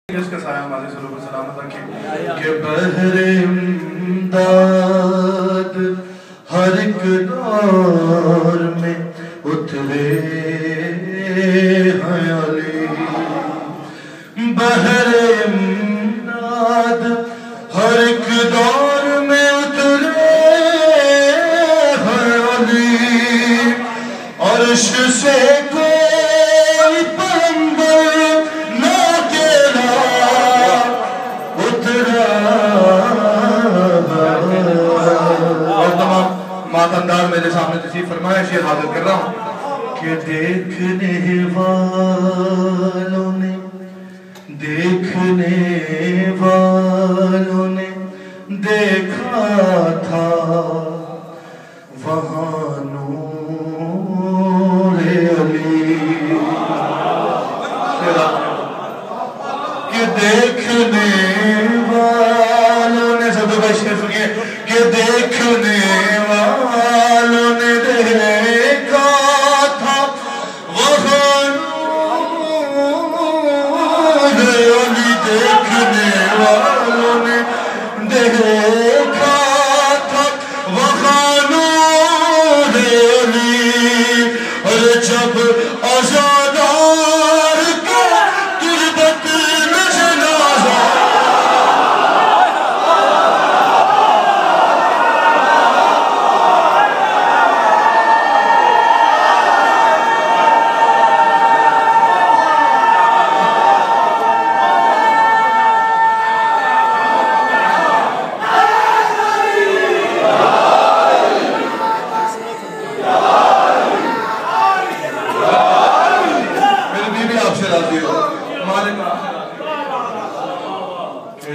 اس کا سایہ ہمارے سلوک و سلامت رکھیں کہ بحر امداد ہر ایک دور میں اترے ہیں علی بحر امداد ہر ایک دور میں اترے ہیں علی عرش سے کوئی پیغمبر نہ تیرا اترا اور تمام ماتندار میرے سامنے تشریف فرمائے شعر حاضر کر رہا ہوں کہ دیکھنے والوں نے دیکھا تھا وہاں نور علی کہ دیکھنے والوں نے سب کو شعر سنیے کہ دیکھنے والوں نے دیکھا تھا وہاں نور علی دیکھنے والوں نے دیکھا تھا وہاں نور علی اور جب آزادار کا تربت میں جنازہ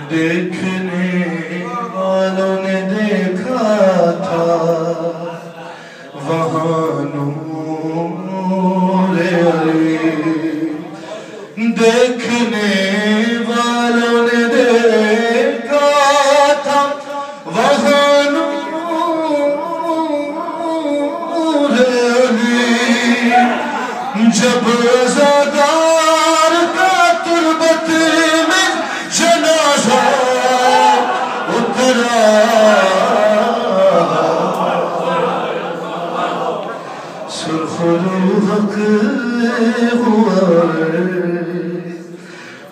دیکھنے والوں نے دیکھا تھا وہاں نور علی دیکھنے والوں نے دیکھا تھا وہاں نور علی جب آزادار کا تربت میں جنازہ اترا سرخ روحق ہوا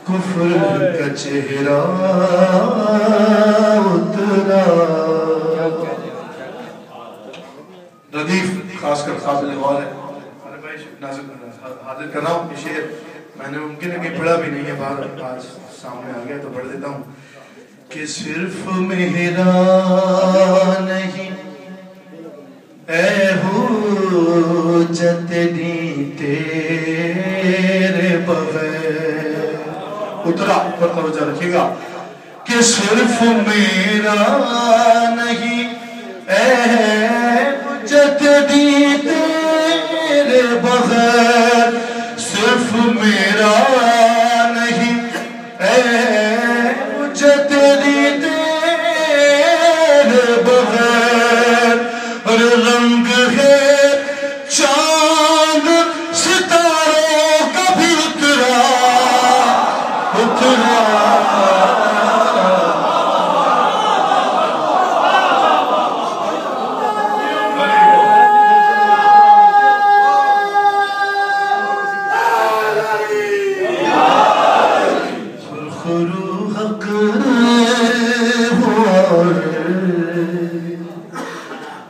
کفر کا چہرہ اترا ردیف خاص کر قابل غور ہے حاضر کر رہا ہوں یہ شعر میں نے ممکن ہے کہ پڑھا بھی نہیں ہے آج سامنے آ گیا تو پڑھ دیتا ہوں کہ صرف میرا نہیں اے حجت دی تیرے بغیر اترا پر توجہ رکھیے گا کہ صرف میرا نہیں اے حجت دی تیرے بغیر صرف میرا نہیں اے حجت دی تیرے بغیر اور رنگ ہے چاند ستاروں کا بھی اترا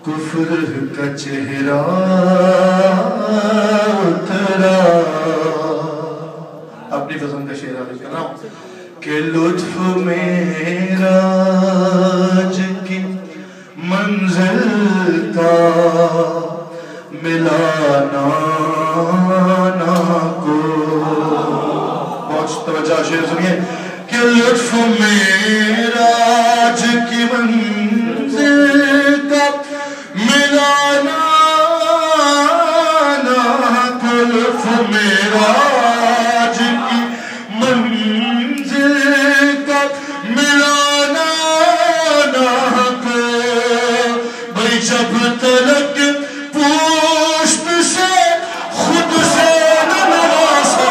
کفر کا چہرہ اترا اپنی پسند کا شعر حاضر کر رہا ہوں کہ لطف معراج کی منزل کا ملانا نہ کو بہت توجہ شعر سنیے کہ لطف معراج کی منزل کا ملانا نہ کو لطف معراج کی منزل کا ملانا نہ کو بھئی جب تلک پوشت سے خود سے نوازا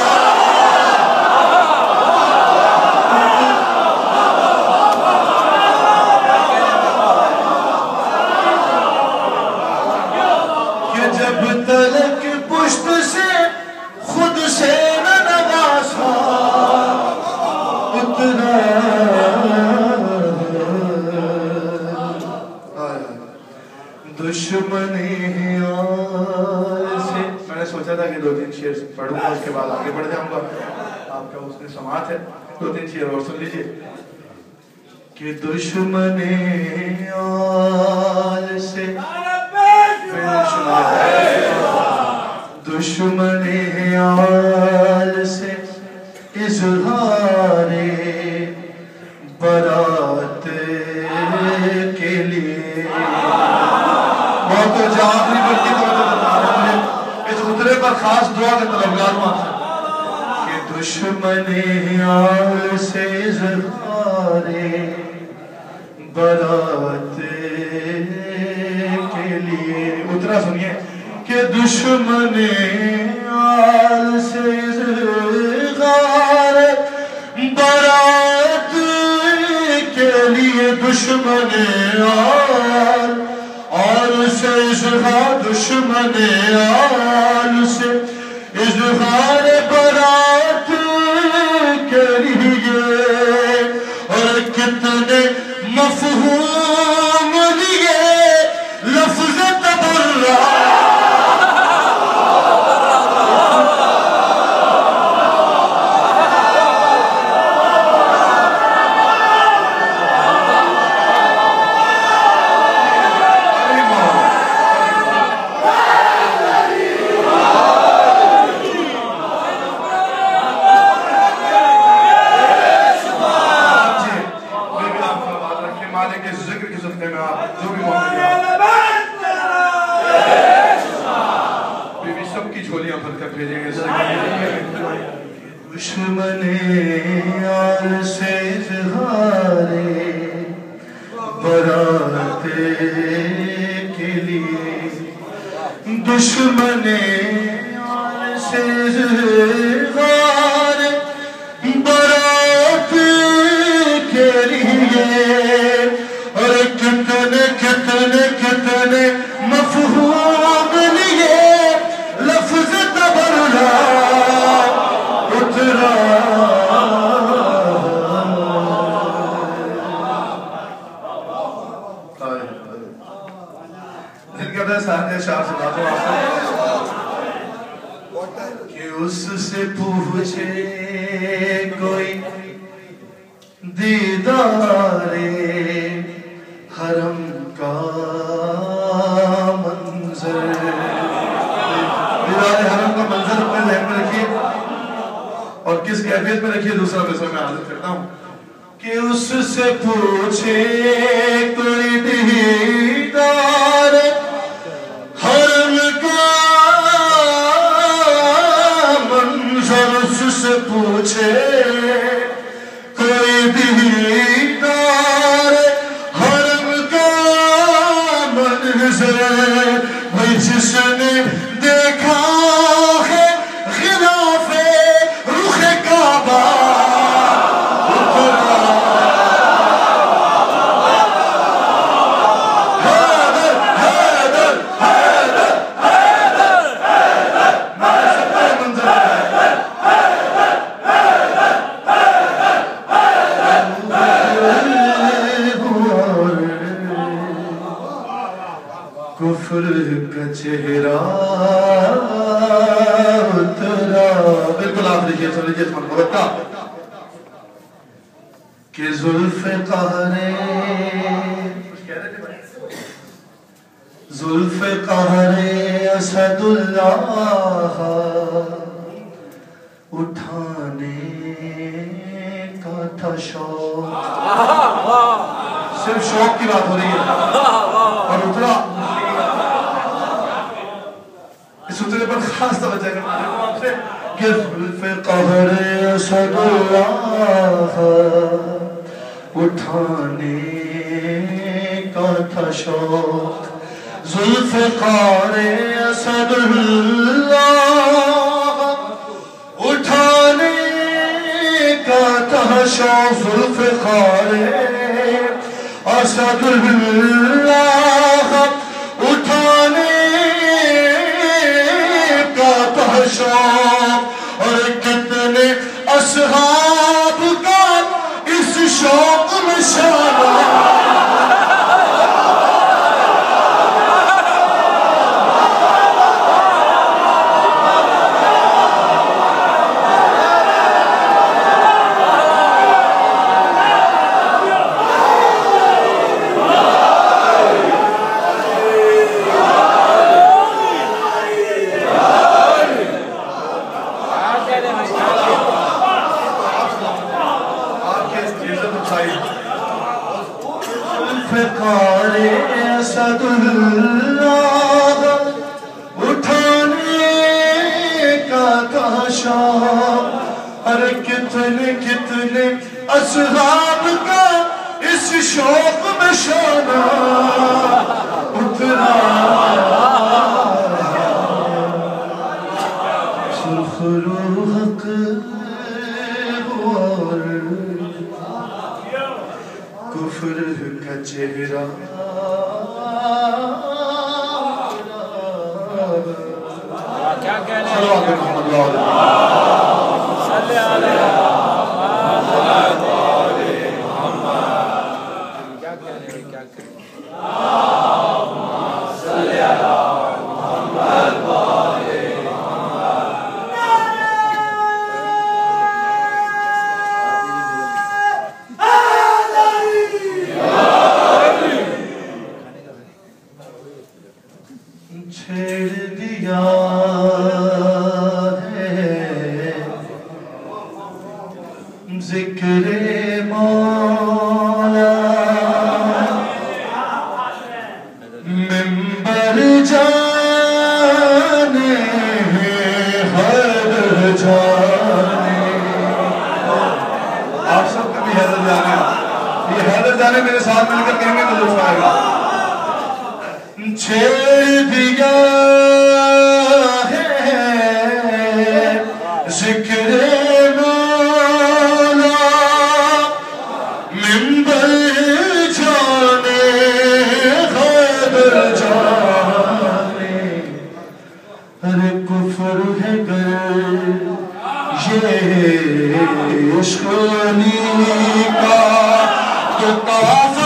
اترا دشمن سے. میں نے سوچا تھا کہ 2-3 شعر پڑھوں گا، اس کے بعد آگے بڑھ جاؤں گا. آپ کا اس میں سماعت ہے، 2-3 شعر اور سن لیجئے. کہ دشمن آل سے دشمن آل سے اظہار برات کے لیے. بہت تو جہاں اپنی بڑھتی توجہ بتا رہا ہے، اس خطرے پر خاص دعا کا طلبگار ہوں آپ سے کہ دشمن آل سے اظہار برات کے لیے. اترا سنیے کہ دشمن آل سے اظہار برات کے لیے. دشمن آل سے اظہار، دشمن آل سے اظہار برات کے لیے. اور کتنے مفہوم لیے لفظ تبرع. دشمن آل سے اظہار برات کے لیے. دشمن آل سے اظہار برات کے لیے. اور کتنے کتنے کتنے مفہوم لیے لفظ تبرع اترا. دل کرتا ہے ساتھ شاہ سنا تو آپ کہ اس سے پوچھے کوئی دیدار حرم کا منظر. دیدار حرم کا منظر اپنے ذہن میں رکھیے اور کس کیفیت میں رکھیے. دوسرا مثال میں حاضر کرتا ہوں کہ اس سے پوچھے کوئی دیدار حرم کا منظر. اس سے پوچھے کوئی دیدار حرم کا منظر. بھئی جس نے دیکھا ہے غلاف رخ کعبہ کفر کا چہرہ اترا. بالکل آپ دیکھئے سن لیجئے اس مرتبہ کہ زلف قہر زلف قہر اسد اللہ اٹھانے کا تھا شوق. صرف شوق کی بات ہو رہی ہے اور اترا. اس اترے پر خاص توجہ کرنا ہے کہ زلف قہر اسد اللہ اٹھانے کا تھا شوق. زلف قہر اسد اللہ اٹھانے کا تھا شوق. زلف قہر اسد اللہ اٹھانے کا تحشا. اور کتنے اصحاب کا فقار اسد اللہ اٹھانے کا تاشا ارے کتنے کتنے اصحاب کا اس شوق میں شانہ اترا سرخرو حق اور کفر کا چہرہ کیا کہنے ہیں صلی علیہ کیا کہنے ہیں کیا کہنے ہیں صلی علیہ چھیڑ دیا ہے ذکر مولا منبر جانے ہر جانے آپ سب کا بھی حیدر جانے یہ حیدر جانے میرے ساتھ مل کر کہیں گے تو لطف آئے گا چھیڑ دیا ہے ذکر مولا منبر جانے حیدر جانے ارے کفر ہے گر یہ عشق علی کا تو کافر